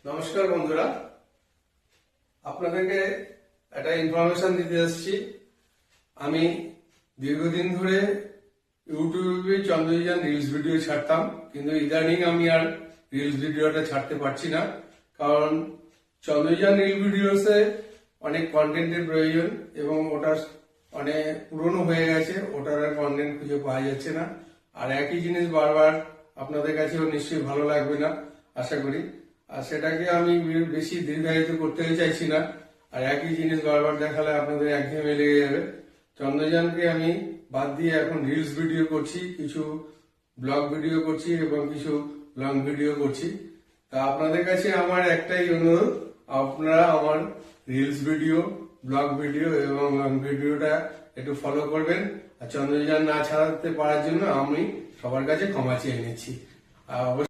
নমস্কার বন্ধুরা, আপনাদেরকে একটা ইনফরমেশন দিতে আসছি। আমি দীর্ঘদিন ধরে ইউটিউবে চন্দ্রযান রিলস ভিডিও ছাড়তাম, কিন্তু ইদানিং আমি আর রিলস ভিডিওটা ছাড়তে পারছি না। কারণ চন্দ্রযান রিল ভিডিওসে অনেক কন্টেন্টের প্রয়োজন এবং ওটা অনেক পুরনো হয়ে গেছে, ওটার আর কন্টেন্ট খুঁজে পাওয়া যাচ্ছে না। আর একই জিনিস বারবার আপনাদের কাছেও নিশ্চয়ই ভালো লাগবে না আশা করি। আর সেটাকে আমি বেশি দীর্ঘায়িত করতে চাইছি না। আর একই জিনিস বারবার দেখালে আপনাদের একঘেয়েমি লেগে যাবে। চন্দ্রযানকে আমি বাদ দিয়ে এখন রিলস ভিডিও করছি, কিছু ব্লগ ভিডিও করছি এবং কিছু লং ভিডিও করছি। তা আপনাদের কাছে আমার একটাই অনুরোধ, আপনারা আমার রিলস ভিডিও, ব্লগ ভিডিও এবং লং ভিডিওটা একটু ফলো করবেন। আর চন্দ্রযান না ছাড়াতে পারার জন্য আমি সবার কাছে ক্ষমা চেয়ে নিচ্ছি।